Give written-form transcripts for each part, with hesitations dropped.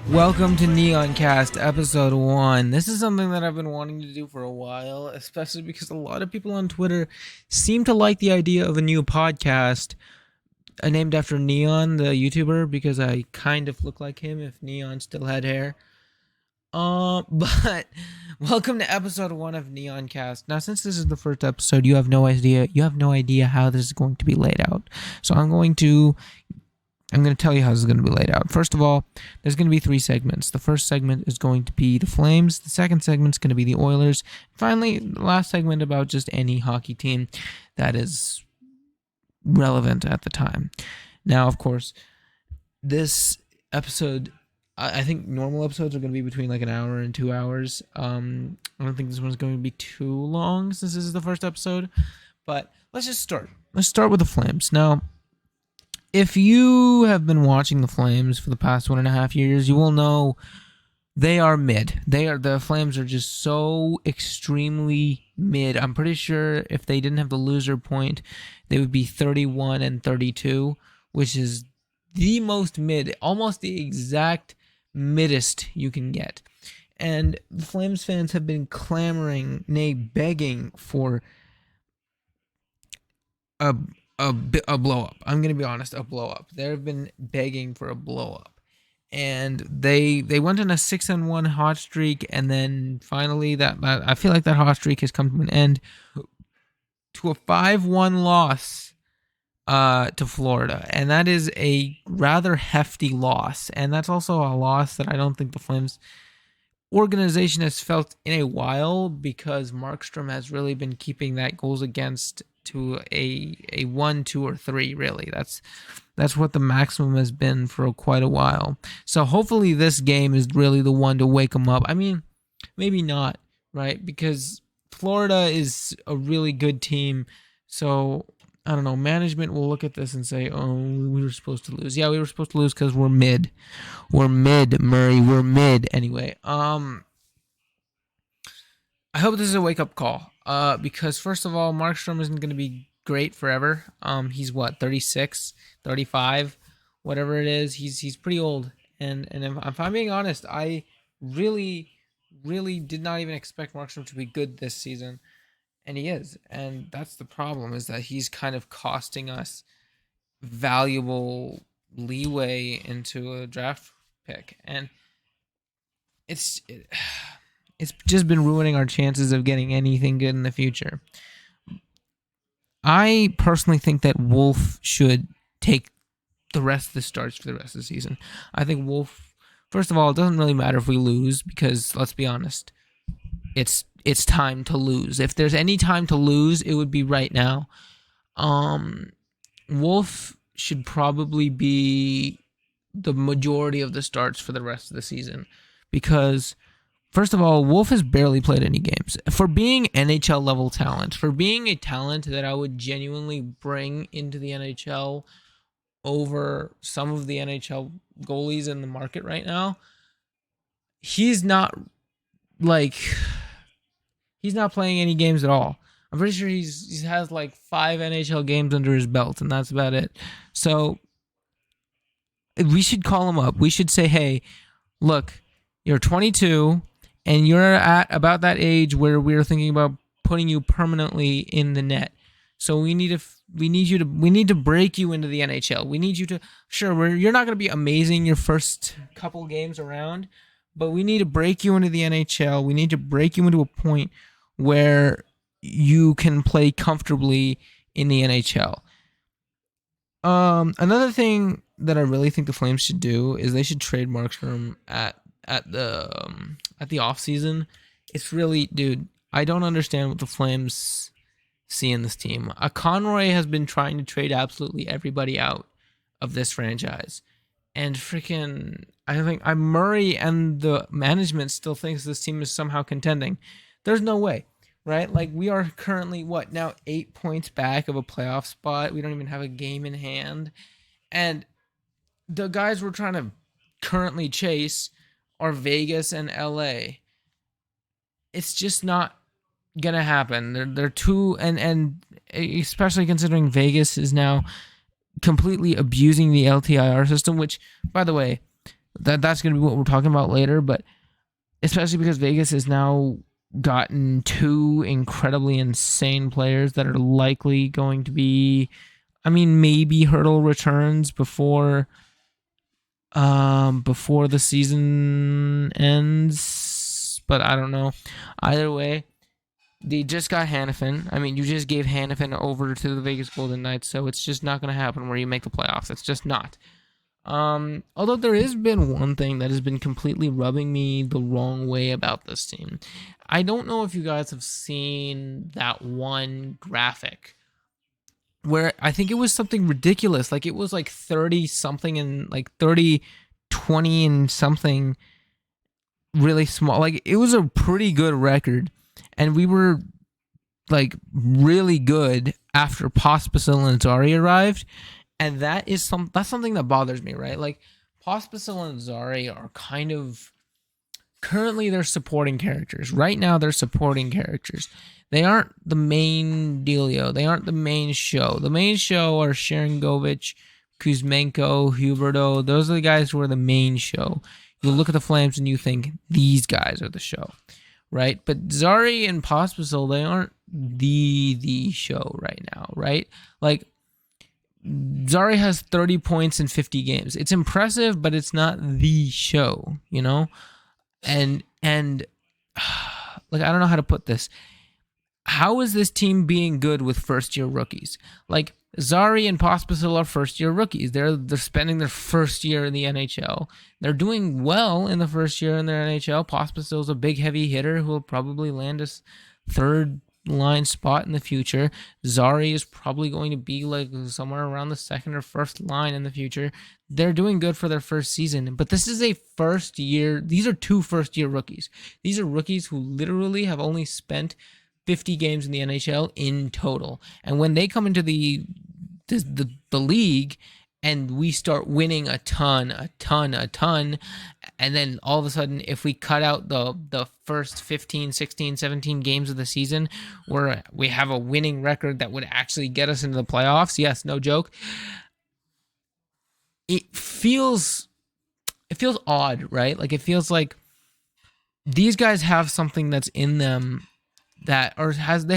Welcome to Neoncast episode 1. This is something that I've been wanting to do for a while, especially because a lot of people on Twitter seem to like the idea of a new podcast named after Neon, the YouTuber, because I kind of look like him if Neon still had hair. But welcome to episode 1 of Neoncast. Now, since this is the first episode, you have no idea how this is going to be laid out. So I'm going to tell you how this is going to be laid out. First of all, there's going to be 3 segments. The first segment is going to be the Flames. The second segment is going to be the Oilers. Finally, the last segment about just any hockey team that is relevant at the time. Now, of course, this episode, I think normal episodes are going to be between like an hour and 2 hours. I don't think this one's going to be too long since this is the first episode. But let's just start. Let's start with the Flames. Now, if you have been watching the Flames for the past 1.5 years, you will know they are mid. The Flames are just so extremely mid. I'm pretty sure if they didn't have the loser point, they would be 31 and 32, which is the most mid, almost the exact middest you can get. And the Flames fans have been clamoring, nay, begging for a blow up. I'm gonna be honest, a blow up. They've been begging for a blow up, and they went on a 6-1 hot streak, and then finally that I feel like that hot streak has come to an end to a 5-1 loss to Florida, and that is a rather hefty loss, and that's also a loss that I don't think the Flames organization has felt in a while, because Markstrom has really been keeping that goals against to a 1, 2, or 3. Really, that's what the maximum has been for quite a while. So hopefully this game is really the one to wake them up. I mean, maybe not, right? Because Florida is a really good team. So I don't know. Management will look at this and say, "Oh, we were supposed to lose." Yeah, we were supposed to lose because we're mid. We're mid, Murray. We're mid. Anyway, I hope this is a wake-up call. Because first of all, Markstrom isn't going to be great forever. He's what, 36, 35, whatever it is. He's pretty old. And if I'm being honest, I really, really did not even expect Markstrom to be good this season. And he is. And that's the problem, is that he's kind of costing us valuable leeway into a draft pick. And it's just been ruining our chances of getting anything good in the future. I personally think that Wolf should take the rest of the starts for the rest of the season. I think Wolf, first of all, it doesn't really matter if we lose, because let's be honest, it's time to lose. If there's any time to lose, it would be right now. Wolf should probably be the majority of the starts for the rest of the season, because first of all, Wolf has barely played any games. For being NHL level talent, for being a talent that I would genuinely bring into the NHL over some of the NHL goalies in the market right now, he's not playing any games at all. I'm pretty sure he has like 5 NHL games under his belt, and that's about it. So we should call him up. We should say, hey, look, you're 22, and you're at about that age where we're thinking about putting you permanently in the net. So we need to break you into the NHL. We need you to, you're not going to be amazing your first couple games around, but we need to break you into the NHL. We need to break you into a point where you can play comfortably in the NHL. Another thing that I really think the Flames should do is they should trade Markstrom at the off season. It's really, dude, I don't understand what the Flames see in this team. Conroy has been trying to trade absolutely everybody out of this franchise, and freaking, I think Murray and the management still thinks this team is somehow contending. There's no way, right? Like, we are currently 8 points back of a playoff spot. We don't even have a game in hand, and the guys we're trying to currently chase are Vegas and LA. It's just not gonna happen. They're two, and especially considering Vegas is now completely abusing the LTIR system, which, by the way, that's gonna be what we're talking about later. But especially because Vegas has now gotten two incredibly insane players that are likely going to be, I mean, maybe hurdle returns before the season ends, but I don't know. Either way, they just got Hannafin. I mean, you just gave Hannafin over to the Vegas Golden Knights, so it's just not going to happen where you make the playoffs. It's just not. Although there has been one thing that has been completely rubbing me the wrong way about this team. I don't know if you guys have seen that one graphic where I think it was something ridiculous. Like it was like 30 something and like 30, 20 and something really small. Like it was a pretty good record. And we were like really good after Pospisil and Zari arrived. And that's something that bothers me, right? Like Pospisil and Zari are kind of currently they're supporting characters. Right now they're supporting characters. They aren't the main dealio. They aren't the main show. The main show are Sharangovich, Kuzmenko, Huberto. Those are the guys who are the main show. You look at the Flames and you think these guys are the show, right? But Zari and Pospisil, they aren't the show right now, right? Like Zari has 30 points in 50 games. It's impressive, but it's not the show, you know? And like I don't know how to put this. How is this team being good with first-year rookies? Like Zari and Pospisil are first-year rookies. They're spending their first year in the NHL. They're doing well in the first year in their NHL. Pospisil's a big, heavy hitter who will probably land a third line spot in the future. Zari is probably going to be like somewhere around the second or first line in the future. They're doing good for their first season, but this is a first year. These are two first-year rookies. These are rookies who literally have only spent 50 games in the NHL in total. And when they come into the league and we start winning a ton, and then all of a sudden, if we cut out the first 15, 16, 17 games of the season where we have a winning record that would actually get us into the playoffs, yes, no joke, it feels odd, right? Like it feels like these guys have something that's in them they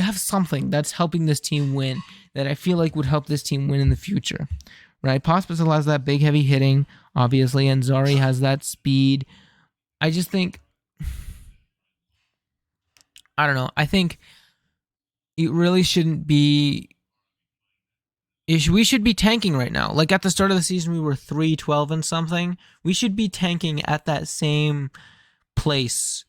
have something that's helping this team win that I feel like would help this team win in the future, right? Pospisil has that big heavy hitting, obviously, and Zari has that speed. I just think, I don't know. I think it really shouldn't be. We should be tanking right now. Like at the start of the season, we were 3-12 and something. We should be tanking at that same place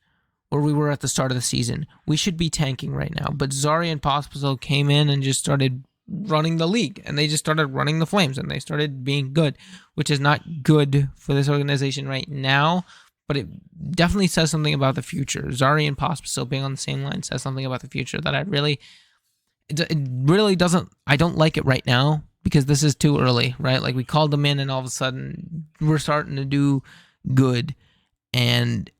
where we were at the start of the season. We should be tanking right now. But Zari and Pospisil came in and just started running the league, and they just started running the Flames, and they started being good, which is not good for this organization right now, but it definitely says something about the future. Zari and Pospisil being on the same line says something about the future that it really doesn't. I don't like it right now because this is too early, right? Like we called them in, and all of a sudden we're starting to do good, and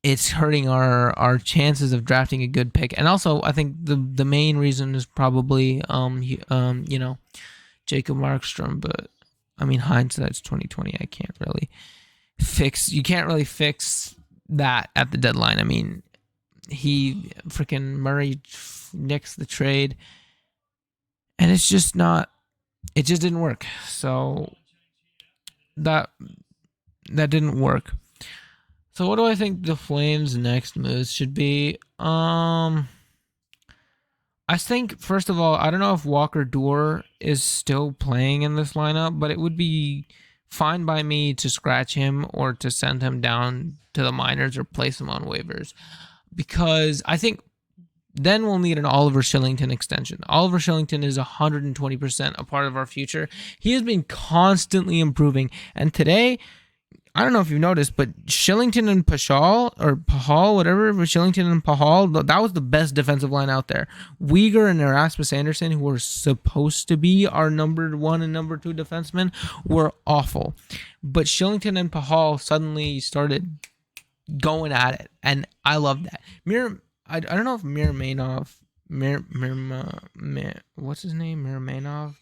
it's hurting our chances of drafting a good pick. And also, I think the main reason is probably Jacob Markstrom. But I mean, hindsight's 2020. I can't really fix. You can't really fix that at the deadline. I mean, he freaking Murray nixed the trade, and it's just not. It just didn't work. So that didn't work. So what do I think the Flames' next moves should be? I think, first of all, I don't know if Walker Duehr is still playing in this lineup, but it would be fine by me to scratch him or to send him down to the minors or place him on waivers. Because I think then we'll need an Oliver Shillington extension. Oliver Shillington is 120% a part of our future. He has been constantly improving. And today, I don't know if you've noticed, but Shillington and Pahal, Shillington and Pahal, that was the best defensive line out there. Uyghur and Erasmus Anderson, who were supposed to be our number 1 and number 2 defensemen, were awful. But Shillington and Pahal suddenly started going at it, and I love that. I don't know if Miramanov, what's his name? Miramanov,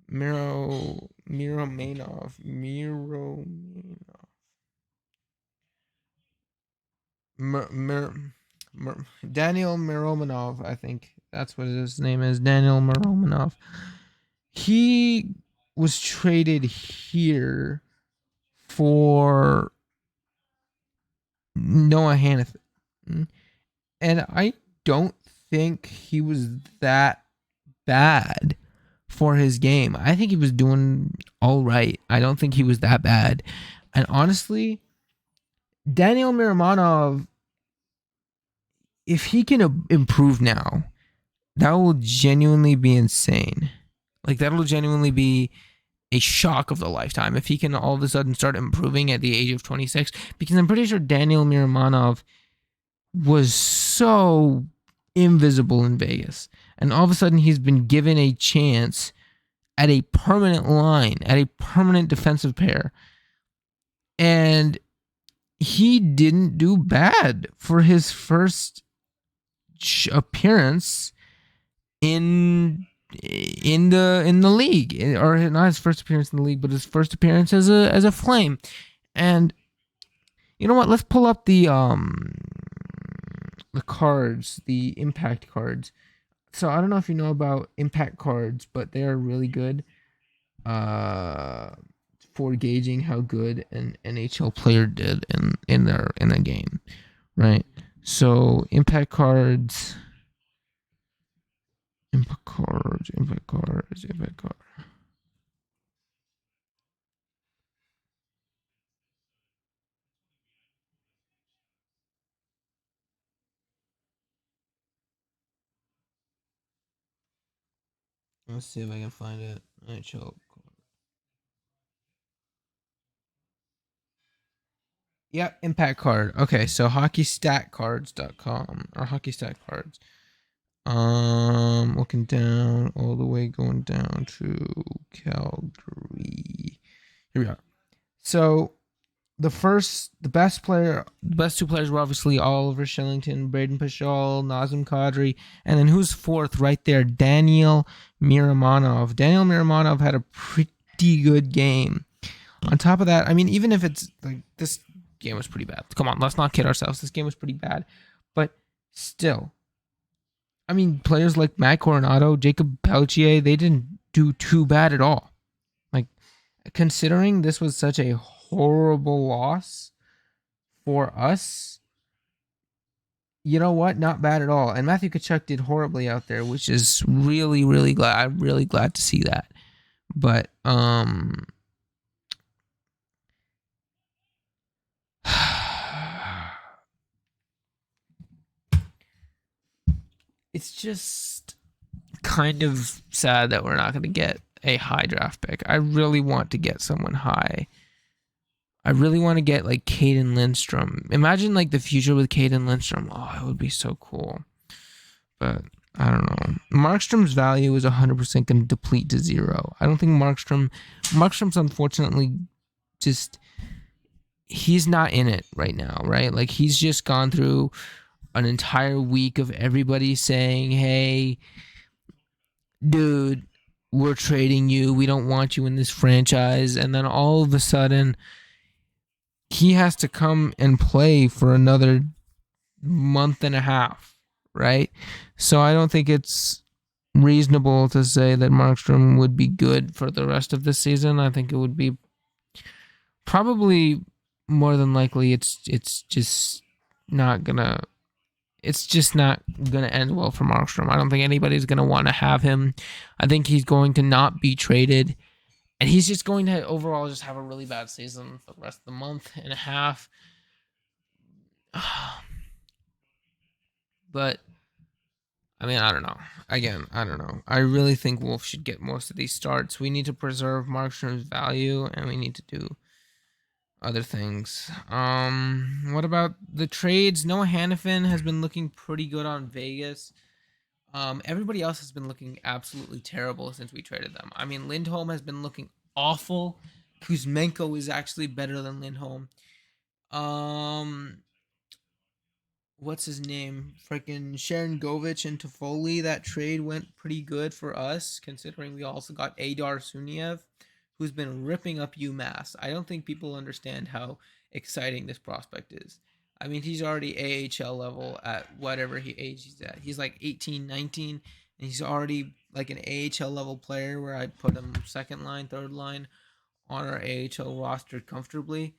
Miromanov, Mir, Mir, Daniel Miromanov, I think that's what his name is. Daniel Miromanov. He was traded here for Noah Hannafin, and I don't think he was that bad for his game. I think he was doing all right. I don't think he was that bad. And honestly, Daniel Miramanov, if he can improve now, that will genuinely be insane. Like, that'll genuinely be a shock of the lifetime if he can all of a sudden start improving at the age of 26. Because I'm pretty sure Daniel Miramanov was so invisible in Vegas. And all of a sudden, he's been given a chance at a permanent line, at a permanent defensive pair. And he didn't do bad for his first appearance in the league, or not his first appearance in the league, but his first appearance as a Flame. And you know what? Let's pull up the cards, the impact cards. So I don't know if you know about impact cards, but they are really good for gauging how good an NHL player did in a game, right? So impact cards. Impact cards. Let's see if I can find it. NHL. Yep, impact card. Okay, so hockeystatcards.com or hockey stat cards. Looking down all the way, going down to Calgary. Here we are. So the best two players were obviously Oliver Shillington, Braden Pashal, Nazem Kadri, and then who's fourth right there? Daniel Miramanov. Daniel Miramanov had a pretty good game. On top of that, I mean, even if it's like this game was pretty bad. Come on, let's not kid ourselves. This game was pretty bad, but still, I mean, players like Matt Coronado, Jacob Pelletier, they didn't do too bad at all. Like, considering this was such a horrible loss for us, you know what? Not bad at all. And Matthew Tkachuk did horribly out there, which is really, really glad. I'm really glad to see that. But it's just kind of sad that we're not going to get a high draft pick. I really want to get someone high. I really want to get like Caden Lindstrom. Imagine like the future with Caden Lindstrom. Oh, it would be so cool. But I don't know. Markstrom's value is 100% going to deplete to zero. I don't think Markstrom's unfortunately just, he's not in it right now, right? Like, he's just gone through an entire week of everybody saying, hey, dude, we're trading you. We don't want you in this franchise. And then all of a sudden, he has to come and play for another month and a half, right? So I don't think it's reasonable to say that Markstrom would be good for the rest of the season. I think it would be probably more than likely it's just not gonna end well for Markstrom. I don't think anybody's gonna want to have him. I think he's going to not be traded. And he's just going to overall just have a really bad season for the rest of the month and a half. But, I mean, I don't know. Again, I don't know. I really think Wolf should get most of these starts. We need to preserve Markstrom's value, and we need to do other things. What about the trades? Noah Hannafin has been looking pretty good on Vegas. Everybody else has been looking absolutely terrible since we traded them. I mean, Lindholm has been looking awful. Kuzmenko is actually better than Lindholm. what's his name? Freaking Sharon Govich and Toffoli. That trade went pretty good for us, considering we also got Adar Suniev, who's been ripping up UMass. I don't think people understand how exciting this prospect is. I mean, he's already AHL level at whatever he age he's at. He's like 18, 19, and he's already like an AHL level player where I'd put him second line, third line on our AHL roster comfortably.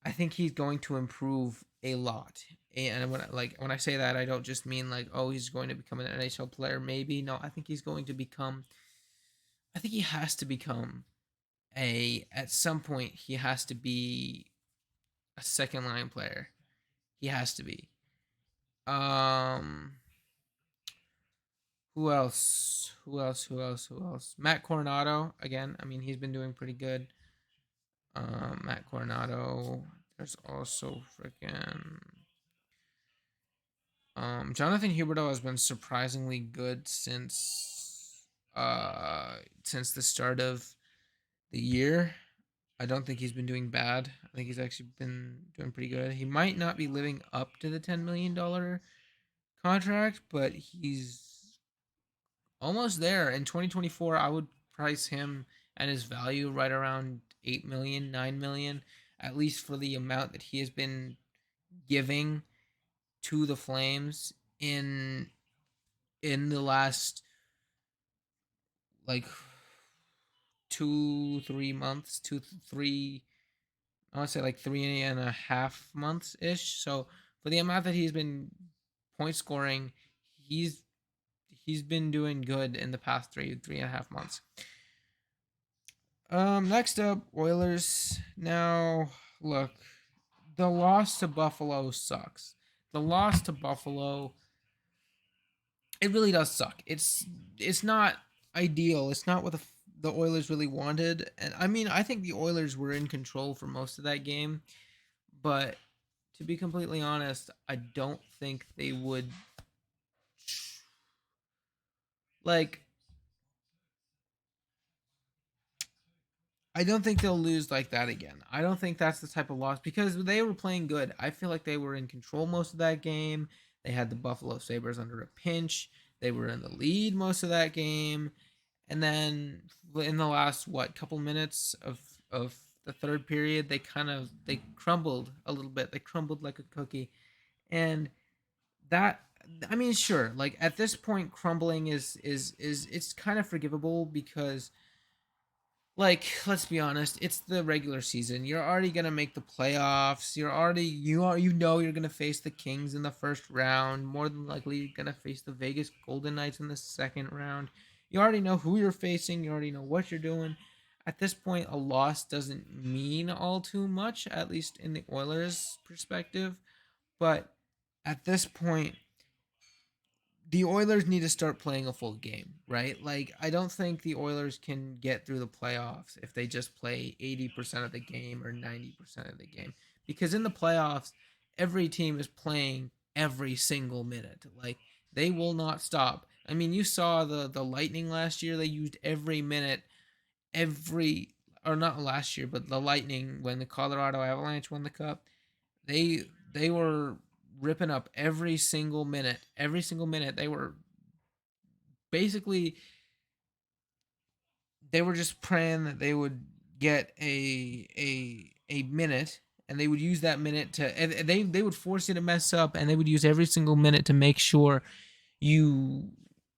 I think he's going to improve a lot. And when I say that, I don't just mean like, oh, he's going to become an NHL player. Maybe no, I think he's going to become. I think he has to become a. At some point, he has to be a second line player. He has to be. Um, who else? Who else? Who else? Who else? Matt Coronado again. I mean, he's been doing pretty good. Matt Coronado. There's also freaking Jonathan Huberto has been surprisingly good since the start of the year. I don't think he's been doing bad. I think he's actually been doing pretty good. He might not be living up to the $10 million contract, but he's almost there. In 2024, I would price him and his value right around 8 million, 9 million, at least for the amount that he has been giving to the Flames in the last like 2 3 months, 2 3, I want to say like 3.5 months ish. So for the amount that he's been point scoring, he's he's been doing good in the past 3.5 months. Next up, Oilers. Now, look, the loss to Buffalo sucks. The loss to Buffalo, it really does suck. It's not ideal. It's not what the Oilers really wanted. And I mean, I think the Oilers were in control for most of that game, but to be completely honest, I don't think they would like I don't think they'll lose like that again. I don't think that's the type of loss because they were playing good. I feel like they were in control most of that game. They had the Buffalo Sabres under a pinch. They were in the lead most of that game. And then in the last couple minutes of the third period, they crumbled a little bit. They crumbled like a cookie. And that I mean, sure, like at this point crumbling is it's kind of forgivable because like let's be honest, it's the regular season. You're already gonna make the playoffs. You know you're gonna face the Kings in the first round. More than likely you're gonna face the Vegas Golden Knights in the second round. You already know who you're facing. You already know what you're doing. At this point, a loss doesn't mean all too much, at least in the Oilers' perspective. But at this point, the Oilers need to start playing a full game, right? Like, I don't think the Oilers can get through the playoffs if they just play 80% of the game or 90% of the game. Because in the playoffs, every team is playing every single minute. Like, they will not stop. I mean, you saw the Lightning last year, they used every minute, every, or not last year, but the Lightning when the Colorado Avalanche won the cup, they were ripping up every single minute. Every single minute they were basically they were just praying that they would get a minute and they would use that minute to and they would force you to mess up and they would use every single minute to make sure you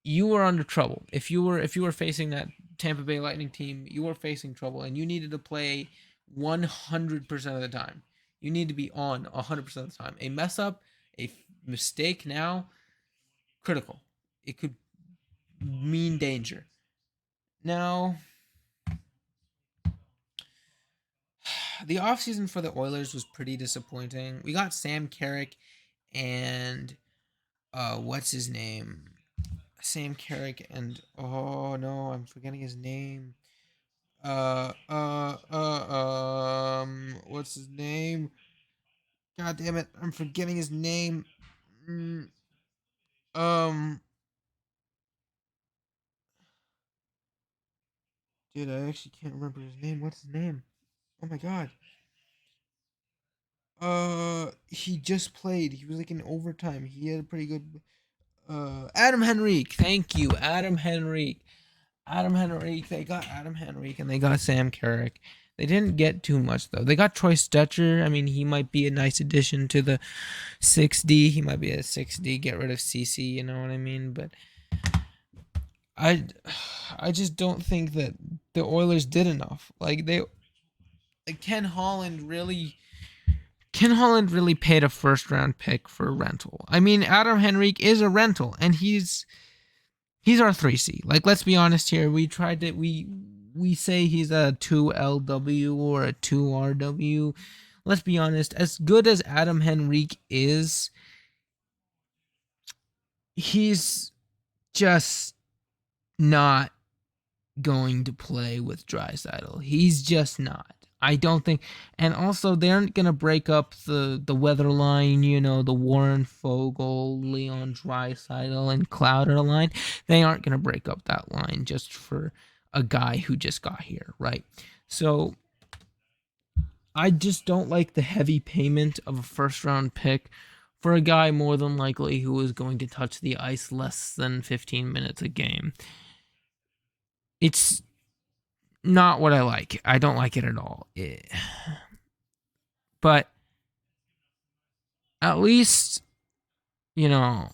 you were under trouble. If you were facing that Tampa Bay Lightning team, you were facing trouble and you needed to play 100% of the time. You need to be on 100% of the time. A mess up, a mistake now, critical. It could mean danger. Now, the offseason for the Oilers was pretty disappointing. We got Sam Carrick and what's his name? Sam Carrick and oh no, I'm forgetting his name. What's his name? God damn it, I'm forgetting his name. Mm, um, dude, I actually can't remember his name. What's his name? Oh my god. he just played. He was like in overtime. He had a pretty good. Adam Henrique. Thank you, Adam Henrique. Adam Henrique. They got Adam Henrique and they got Sam Carrick. They didn't get too much though. They got Troy Stetcher. I mean, he might be a nice addition to the 6D. He might be a 6D. Get rid of CC. You know what I mean? But I, I just don't think that the Oilers did enough. Like Ken Holland really paid a first round pick for a rental. I mean, Adam Henrique is a rental, and he's our 3C. Like, let's be honest here. We say he's a 2LW or a 2RW. Let's be honest. As good as Adam Henrique is, he's just not going to play with Draisaitl. He's just not. I don't think, and also they aren't gonna break up the weather line. You know, the Warren Fogle, Leon Draisaitl, and Clouder line. They aren't gonna break up that line just for a guy who just got here, right? So I just don't like the heavy payment of a first round pick for a guy more than likely who is going to touch the ice less than 15 minutes a game. It's not what I like. I don't like it at all. But at least, you know,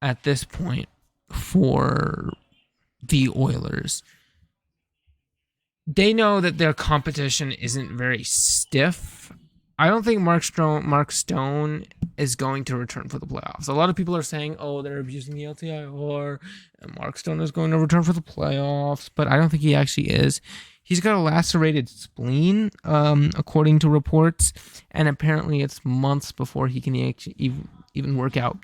at this point for the Oilers, they know that their competition isn't very stiff. I don't think Mark Stone is going to return for the playoffs. A lot of people are saying, oh, they're abusing the LTIR, and Mark Stone is going to return for the playoffs, but I don't think he actually is. He's got a lacerated spleen, according to reports, and apparently it's months before he can actually even work out.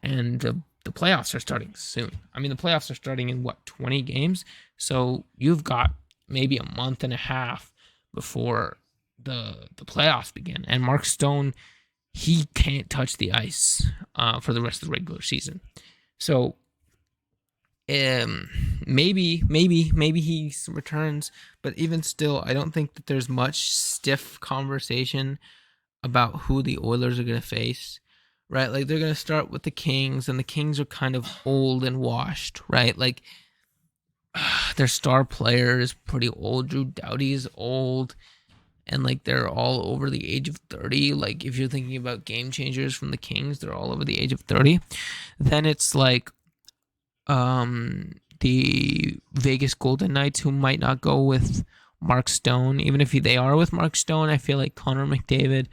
And the playoffs are starting soon. I mean, the playoffs are starting in, 20 games? So you've got maybe a month and a half before the playoffs begin, and Mark Stone, he can't touch the ice for the rest of the regular season. So maybe he returns, but even still, I don't think that there's much stiff conversation about who the Oilers are going to face, right? Like, they're going to start with the Kings, and the Kings are kind of old and washed, right? Like, their star player is pretty old. Drew Doughty is old. And, like, they're all over the age of 30. Like, if you're thinking about game changers from the Kings, they're all over the age of 30. Then it's, like, the Vegas Golden Knights, who might not go with Mark Stone. Even if they are with Mark Stone, I feel like Connor McDavid,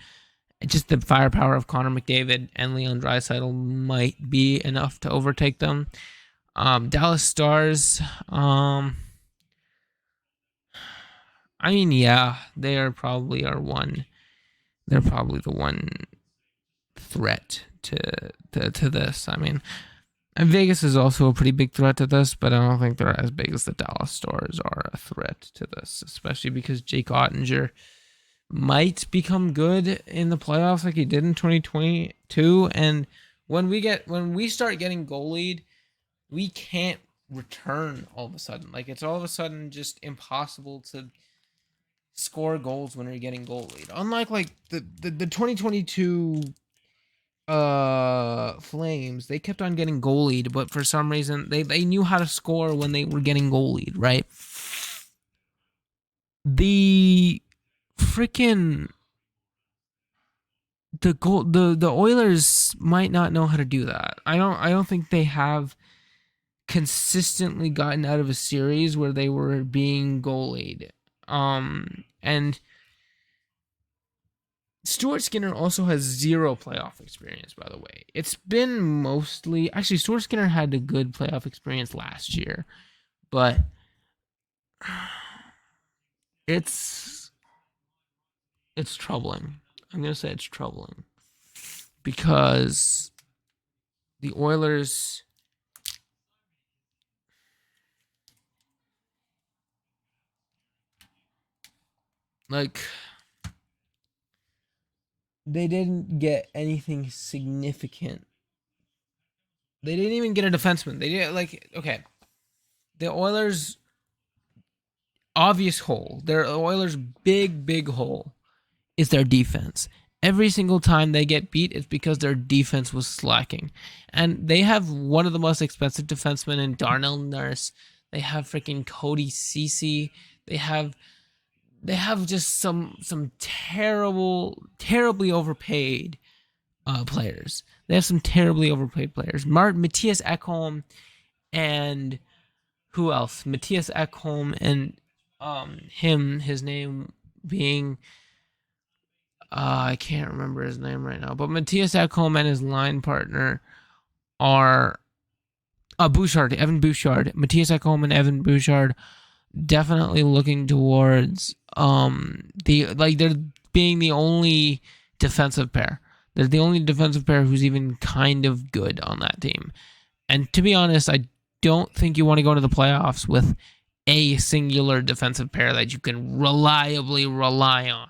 just the firepower of Connor McDavid and Leon Draisaitl might be enough to overtake them. Dallas Stars, I mean, yeah, they are probably our one. They're probably the one threat to this. I mean, and Vegas is also a pretty big threat to this, but I don't think they're as big as the Dallas Stars are a threat to this, especially because Jake Ottinger might become good in the playoffs like he did in 2022. And when we start getting goalied, we can't return all of a sudden. Like, it's all of a sudden just impossible to score goals when you're getting goalied. Unlike, like, the 2022 Flames, they kept on getting goalied, but for some reason they knew how to score when they were getting goalied, right? The freaking the Oilers might not know how to do that. I don't think they have consistently gotten out of a series where they were being goalied. And Stuart Skinner also has 0 playoff experience, by the way. It's been mostly... Actually, Stuart Skinner had a good playoff experience last year, but it's troubling. I'm going to say it's troubling because the Oilers... Like, they didn't get anything significant. They didn't even get a defenseman. They didn't, like, okay. The Oilers' obvious hole, their Oilers' big hole is their defense. every single time they get beat, it's because their defense was slacking. And they have one of the most expensive defensemen in Darnell Nurse. They have freaking Cody Cece. They have just some terribly overpaid players. They have some terribly overpaid players. Matthias Ekholm and who else? Matthias Ekholm and his name being I can't remember his name right now, but Matthias Ekholm and his line partner are Evan Bouchard. Matthias Ekholm and Evan Bouchard definitely looking towards they're being the only defensive pair. They're the only defensive pair who's even kind of good on that team. And to be honest, I don't think you want to go into the playoffs with a singular defensive pair that you can reliably rely on,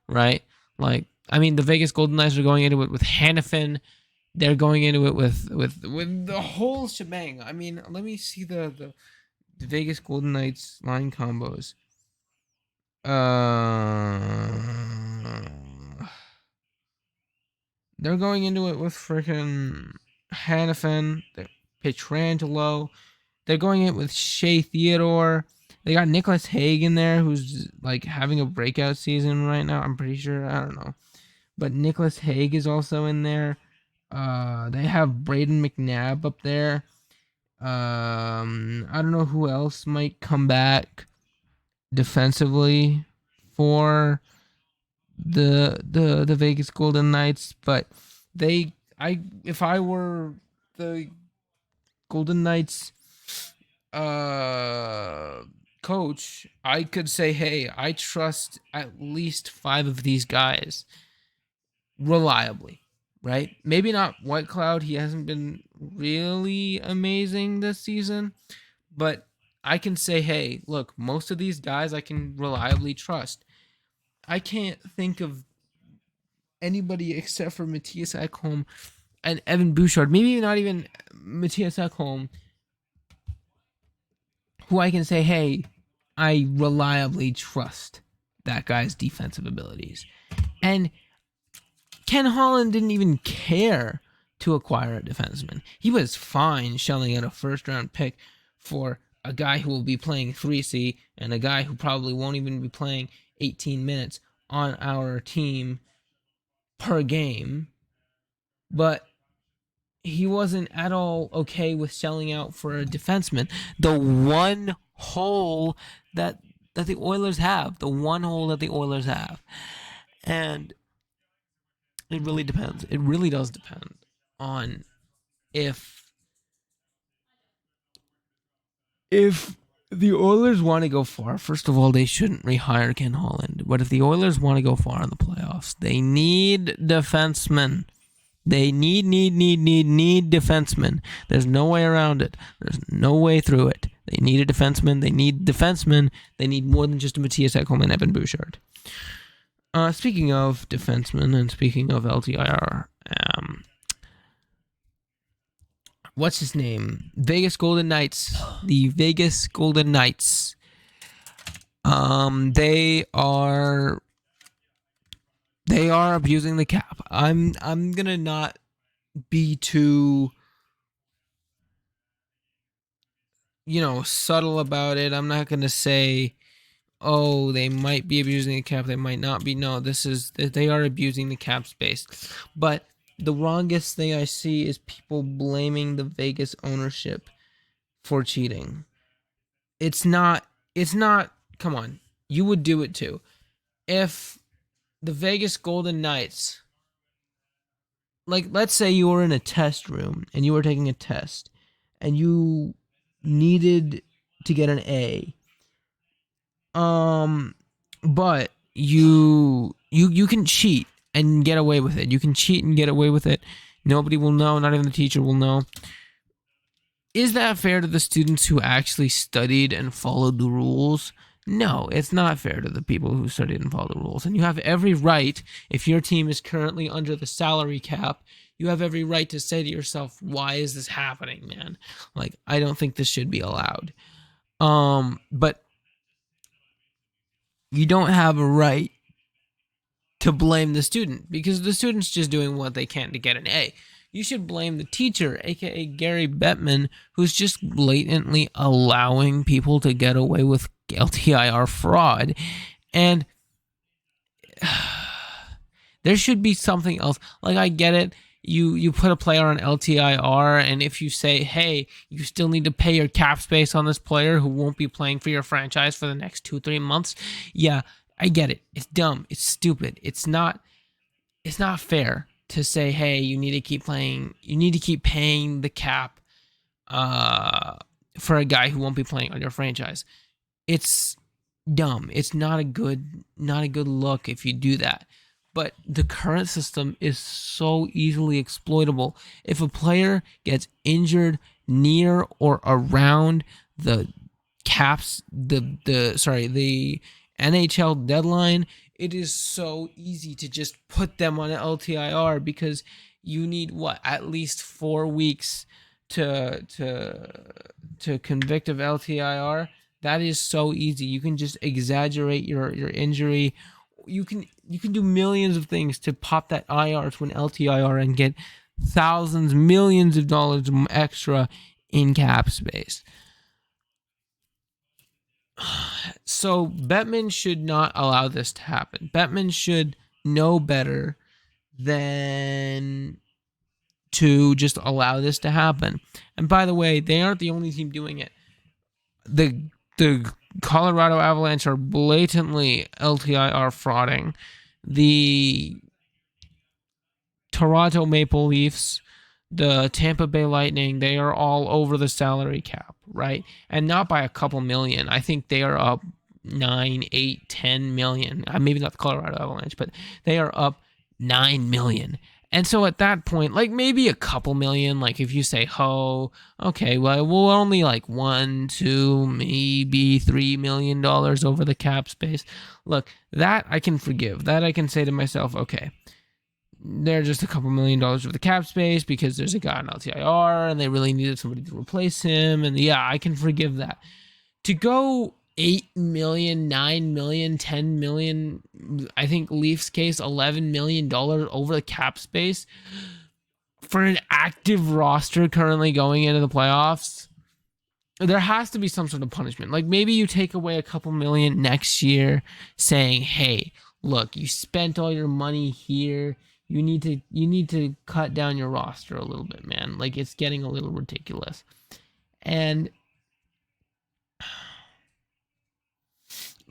right? Like, I mean, the Vegas Golden Knights are going into it with Hannafin. They're going into it with the whole shebang. I mean, let me see the Vegas Golden Knights line combos. They're going into it with freaking Hannafin, Pietrangelo. They're going in with Shea Theodore. They got Nicholas Hague in there, who's like having a breakout season right now. I'm pretty sure. I don't know, but Nicholas Hague is also in there. They have Braden McNabb up there. I don't know who else might come back defensively for the Vegas Golden Knights, but if I were the Golden Knights coach, I could say, hey, I trust at least 5 of these guys reliably, right? Maybe not White Cloud. He hasn't been really amazing this season, but I can say, hey, look, most of these guys I can reliably trust. I can't think of anybody except for Matthias Ekholm and Evan Bouchard. Maybe not even Matthias Ekholm, who I can say, hey, I reliably trust that guy's defensive abilities. And Ken Holland didn't even care to acquire a defenseman. He was fine shelling out a first-round pick for a guy who will be playing 3C and a guy who probably won't even be playing 18 minutes on our team per game. But he wasn't at all okay with selling out for a defenseman. The one hole that the Oilers have. And it really depends. It really does depend on if the Oilers want to go far. First of all, they shouldn't rehire Ken Holland. But if the Oilers want to go far in the playoffs, they need defensemen. They need defensemen. There's no way around it. There's no way through it. They need a defenseman. They need defensemen. They need more than just a Matthias Ekholm and Evan Bouchard. Speaking of defensemen and speaking of LTIR, what's his name? Vegas Golden Knights. The Vegas Golden Knights. They are abusing the cap. I'm gonna not be too subtle about it. I'm not gonna say, oh, they might be abusing the cap, they might not be. No, they are abusing the cap space. But the wrongest thing I see is people blaming the Vegas ownership for cheating. It's not, come on, you would do it too. If the Vegas Golden Knights, like, let's say you were in a test room and you were taking a test and you needed to get an A, but you can cheat and get away with it. You can cheat and get away with it. Nobody will know. Not even the teacher will know. Is that fair to the students who actually studied and followed the rules? No, it's not fair to the people who studied and followed the rules. And you have every right, if your team is currently under the salary cap, you have every right to say to yourself, why is this happening, man? Like, I don't think this should be allowed. But you don't have a right to blame the student, because the student's just doing what they can to get an A. You should blame the teacher, aka Gary Bettman, who's just blatantly allowing people to get away with LTIR fraud. And there should be something else. Like, I get it. You put a player on LTIR, and if you say, hey, you still need to pay your cap space on this player who won't be playing for your franchise for the next 2-3 months, yeah, I get it. It's dumb. It's stupid. It's not fair to say, hey, you need to keep playing. You need to keep paying the cap for a guy who won't be playing on your franchise. It's dumb. It's not a good look if you do that. But the current system is so easily exploitable. If a player gets injured near or around the caps, the NHL deadline, it is so easy to just put them on an LTIR, because you need at least 4 weeks to convict of LTIR. That is so easy. You can just exaggerate your injury. You can do millions of things to pop that IR to an LTIR and get thousands, millions of dollars extra in cap space. So Bettman should not allow this to happen. Bettman should know better than to just allow this to happen. And by the way, they aren't the only team doing it. The Colorado Avalanche are blatantly LTIR frauding. The Toronto Maple Leafs, the Tampa Bay Lightning, they are all over the salary cap, right? And not by a couple million. I think they are up 9, 8, 10 million. Maybe not the Colorado Avalanche, but they are up 9 million. And so at that point, like, maybe a couple million, like if you say, okay, well, we'll only like $1, $2, maybe $3 million over the cap space. Look, that I can forgive. That I can say to myself, okay, they're just a couple $1 million over the cap space because there's a guy on LTIR and they really needed somebody to replace him. And yeah, I can forgive that. To go 8 million, 9 million, 10 million, I think Leafs case $11 million over the cap space for an active roster currently going into the playoffs, there has to be some sort of punishment. Like, maybe you take away a couple million next year, saying, hey, look, you spent all your money here. You need to cut down your roster a little bit, man. Like, it's getting a little ridiculous. And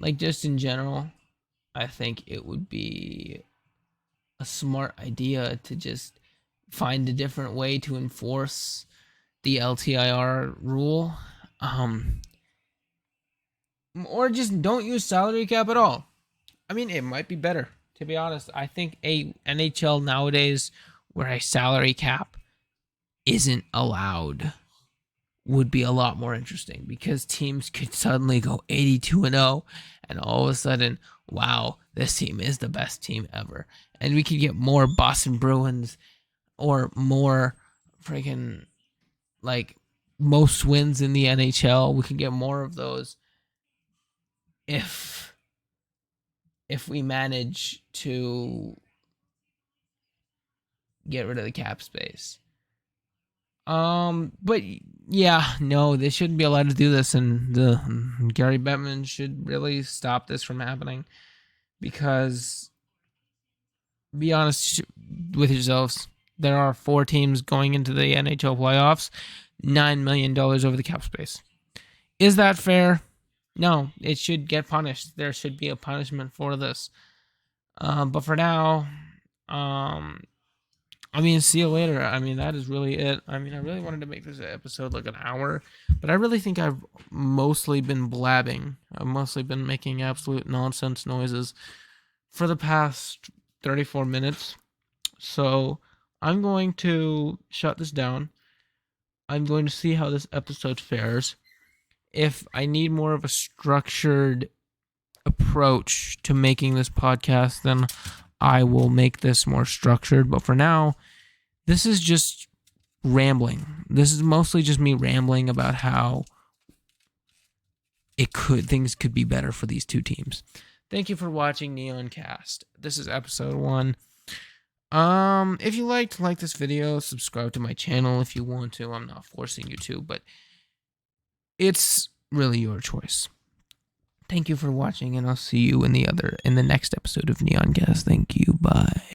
like, just in general, I think it would be a smart idea to just find a different way to enforce the LTIR rule. Or just don't use salary cap at all. I mean, it might be better, to be honest. I think a NHL nowadays where a salary cap isn't allowed would be a lot more interesting, because teams could suddenly go 82-0 and all of a sudden, wow, this team is the best team ever. And we could get more Boston Bruins or more freaking, like, most wins in the NHL. We could get more of those if we manage to get rid of the cap space. But yeah, no, they shouldn't be allowed to do this, and Gary Bettman should really stop this from happening, because, be honest with yourselves, there are 4 teams going into the NHL playoffs, $9 million over the cap space. Is that fair? No, it should get punished. There should be a punishment for this. But for now, I mean, see you later. I mean, that is really it. I mean, I really wanted to make this episode like an hour, but I really think I've mostly been blabbing. I've mostly been making absolute nonsense noises for the past 34 minutes. So I'm going to shut this down. I'm going to see how this episode fares. If I need more of a structured approach to making this podcast, then I will make this more structured. But for now, this is just rambling. This is mostly just me rambling about how things could be better for these two teams. Thank you for watching Neoncast. This is episode 1. If you like this video, subscribe to my channel if you want to. I'm not forcing you to, but it's really your choice. Thank you for watching, and I'll see you in the next episode of Neoncast. Thank you. Bye.